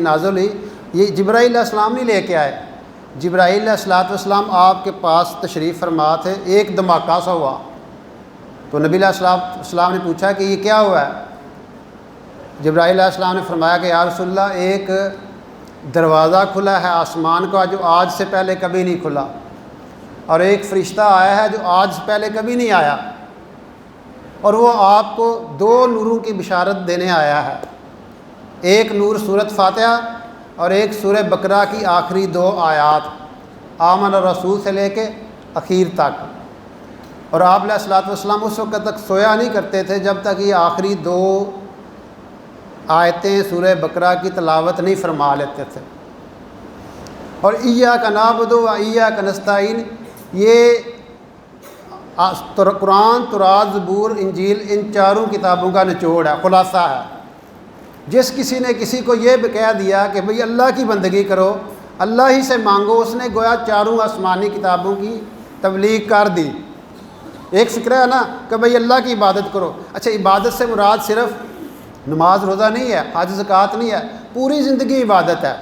نازل ہوئی، یہ جبرائیل علیہ السلام نہیں لے کے آئے، جبرائیل علیہ السلام آپ کے پاس تشریف فرما تھے، ایک دھماکہ سا ہوا تو نبی علیہ السلام نے پوچھا کہ یہ کیا ہوا ہے؟ جبرائیل علیہ السلام نے فرمایا کہ یا رسول اللہ ایک دروازہ کھلا ہے آسمان کا جو آج سے پہلے کبھی نہیں کھلا، اور ایک فرشتہ آیا ہے جو آج سے پہلے کبھی نہیں آیا، اور وہ آپ کو 2 نوروں کی بشارت دینے آیا ہے، ایک نور سورۃ فاتحہ اور ایک سورہ بقرہ کی آخری 2 آیات، آمن الرسول سے لے کے اخیر تک۔ اور آپ علیہ السلام اس وقت تک سویا نہیں کرتے تھے جب تک یہ آخری 2 آیتیں سورہ بقرہ کی تلاوت نہیں فرما لیتے تھے۔ اور ایاک نعبد و ایاک نستعین، یہ قرآن، تورات، زبور، انجیل، ان 4 کتابوں کا نچوڑ ہے، خلاصہ ہے۔ جس کسی نے کسی کو یہ کہہ دیا کہ بھئی اللہ کی بندگی کرو، اللہ ہی سے مانگو، اس نے گویا 4 آسمانی کتابوں کی تبلیغ کر دی۔ ایک فکرہ ہے نا کہ بھئی اللہ کی عبادت کرو، اچھا عبادت سے مراد صرف نماز روزہ نہیں ہے، حج زکوٰۃ نہیں ہے، پوری زندگی عبادت ہے۔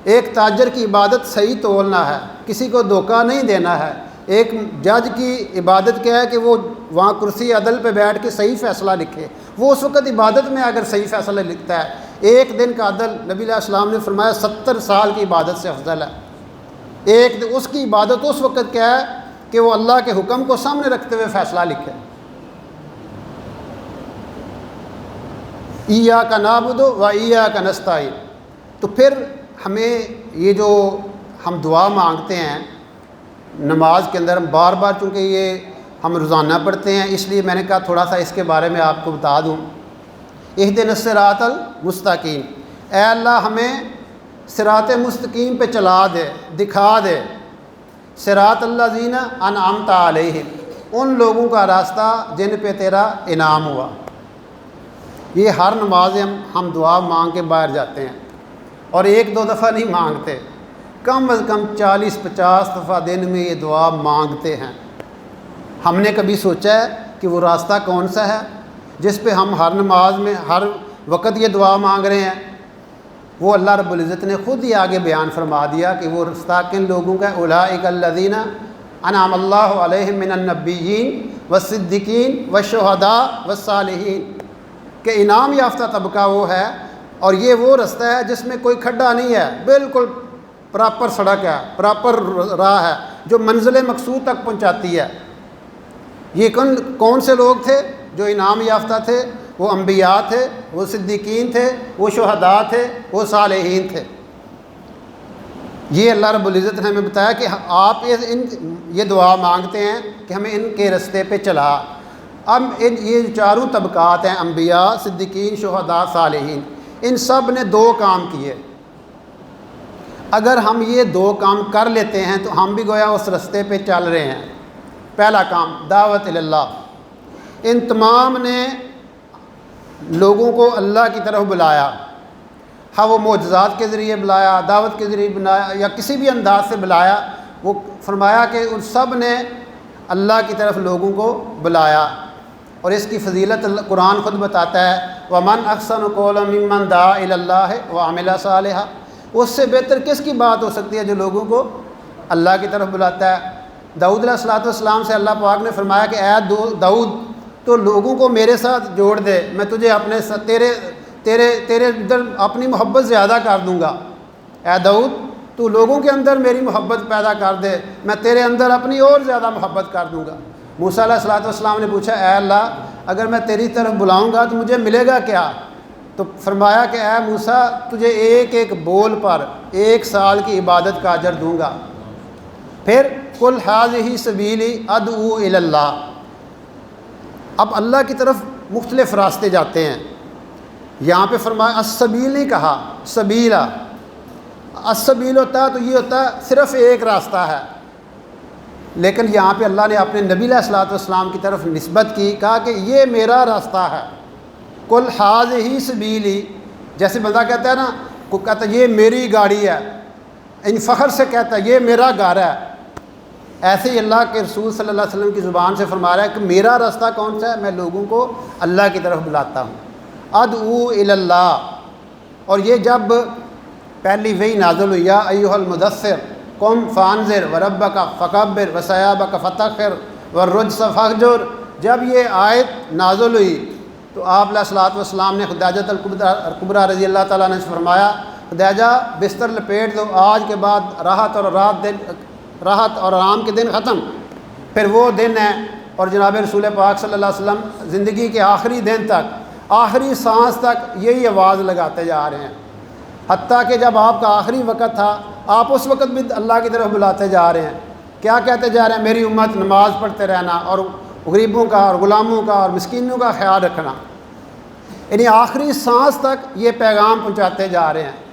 ایک تاجر کی عبادت صحیح تولنا ہے، کسی کو دھوکہ نہیں دینا ہے۔ ایک جج کی عبادت کیا ہے کہ وہ وہاں کرسی عدل پہ بیٹھ کے صحیح فیصلہ لکھے، وہ اس وقت عبادت میں اگر صحیح فیصلہ لکھتا ہے۔ ایک دن کا عدل نبی علیہ السلام نے فرمایا 70 سال کی عبادت سے افضل ہے۔ ایک دن اس کی عبادت اس وقت کیا ہے کہ وہ اللہ کے حکم کو سامنے رکھتے ہوئے فیصلہ لکھے۔ ایاک نعبد و ایاک نستعین۔ تو پھر ہمیں یہ جو ہم دعا مانگتے ہیں نماز کے اندر، ہم بار بار چونکہ یہ ہم روزانہ پڑھتے ہیں، اس لیے میں نے کہا تھوڑا سا اس کے بارے میں آپ کو بتا دوں۔ اہدنا الصراط المستقیم، اے اللہ ہمیں صراط مستقیم پہ چلا دے، دکھا دے۔ صراط الذین انعمت علیہم، ان لوگوں کا راستہ جن پہ تیرا انعام ہوا۔ یہ ہر نماز ہم دعا مانگ کے باہر جاتے ہیں، اور 1-2 دفعہ نہیں مانگتے، کم از کم 40-50 دفعہ دن میں یہ دعا مانگتے ہیں۔ ہم نے کبھی سوچا ہے کہ وہ راستہ کون سا ہے جس پہ ہم ہر نماز میں ہر وقت یہ دعا مانگ رہے ہیں؟ وہ اللہ رب العزت نے خود ہی آگے بیان فرما دیا کہ وہ راستہ کن لوگوں کا، اولئک الذین انعم اللہ علیہم من النبیین والصدیقین والشہداء والصالحین، کہ انعام یافتہ طبقہ وہ ہے، اور یہ وہ رستہ ہے جس میں کوئی کھڈا نہیں ہے، بالکل پراپر سڑک ہے، پراپر راہ ہے جو منزل مقصود تک پہنچاتی ہے۔ یہ کون سے لوگ تھے جو انعام یافتہ تھے؟ وہ انبیاء تھے، وہ صدیقین تھے، وہ شہداء تھے، وہ صالحین تھے۔ یہ اللہ رب العزت نے ہمیں بتایا کہ آپ یہ دعا مانگتے ہیں کہ ہمیں ان کے رستے پہ چلا۔ اب یہ 4 طبقات ہیں، انبیاء، صدیقین، شہداء، صالحین، ان سب نے 2 کام کیے۔ اگر ہم یہ 2 کام کر لیتے ہیں تو ہم بھی گویا اس رستے پہ چل رہے ہیں۔ پہلا کام دعوت اللہ، ان تمام نے لوگوں کو اللہ کی طرف بلایا، ہاں وہ معجزات کے ذریعے بلایا، دعوت کے ذریعے بلایا، یا کسی بھی انداز سے بلایا۔ وہ فرمایا کہ ان سب نے اللہ کی طرف لوگوں کو بلایا، اور اس کی فضیلت قرآن خود بتاتا ہے، وَمَنْ أَحْسَنُ قَوْلًا مِّمَّنْ دَعَا إِلَى اللَّهِ وَعَمِلَ صَالِحًا۔ اس سے بہتر کس کی بات ہو سکتی ہے جو لوگوں کو اللہ کی طرف بلاتا ہے۔ داؤد علیہ السلام سے اللہ پاک نے فرمایا کہ اے داؤد تو لوگوں کو میرے ساتھ جوڑ دے، میں تجھے اپنے تیرے اندر اپنی محبت زیادہ کر دوں گا۔ اے داؤد تو لوگوں کے اندر میری محبت پیدا کر دے، میں تیرے اندر اپنی اور زیادہ محبت کر دوں گا۔ موسیٰ علیہ السلام نے پوچھا اے اللہ اگر میں تیری طرف بلاؤں گا تو مجھے ملے گا کیا؟ تو فرمایا کہ اے موسیٰ تجھے ایک ایک بول پر 1 سال کی عبادت کا اجر دوں گا۔ پھر قل ھذہ سبیلی ادعو الی اللہ، اب اللہ کی طرف مختلف راستے جاتے ہیں۔ یہاں پہ فرمایا السبیل نہیں کہا، سبیلا۔ السبیل ہوتا ہے تو یہ ہوتا ہے صرف ایک راستہ ہے، لیکن یہاں پہ اللہ نے اپنے نبی علیہ السلام کی طرف نسبت کی، کہا کہ یہ میرا راستہ ہے۔ قل ھذہ سبیلی، جیسے بندہ کہتا ہے نا، کو کہتا ہے یہ میری گاڑی ہے، ان فخر سے کہتا ہے یہ میرا گھر ہے، ایسے ہی اللہ کے رسول صلی اللہ علیہ وسلم کی زبان سے فرما رہا ہے کہ میرا راستہ کون سا ہے؟ میں لوگوں کو اللہ کی طرف بلاتا ہوں۔ ادعو الی اللہ، اور یہ جب پہلی وحی نازل ہوئی یا ایھا المدثر قم فانذر وربک فکبر وثیابک فطہر والرجز فاہجر، جب یہ آیت نازل ہوئی تو آپ علیہ الصلوۃ والسلام نے خدیجہ الکبریٰ رضی اللہ تعالیٰ عنہ سے فرمایا خدیجہ بستر لپیٹ دو، آج کے بعد راحت اور آرام کے دن ختم، پھر وہ دن ہے۔ اور جناب رسول پاک صلی اللہ علیہ وسلم زندگی کے آخری دن تک، آخری سانس تک یہی آواز لگاتے جا رہے ہیں، حتیٰ کہ جب آپ کا آخری وقت تھا آپ اس وقت بھی اللہ کی طرف بلاتے جا رہے ہیں۔ کیا کہتے جا رہے ہیں؟ میری امت نماز پڑھتے رہنا اور غریبوں کا اور غلاموں کا اور مسکینوں کا خیال رکھنا، یعنی آخری سانس تک یہ پیغام پہنچاتے جا رہے ہیں۔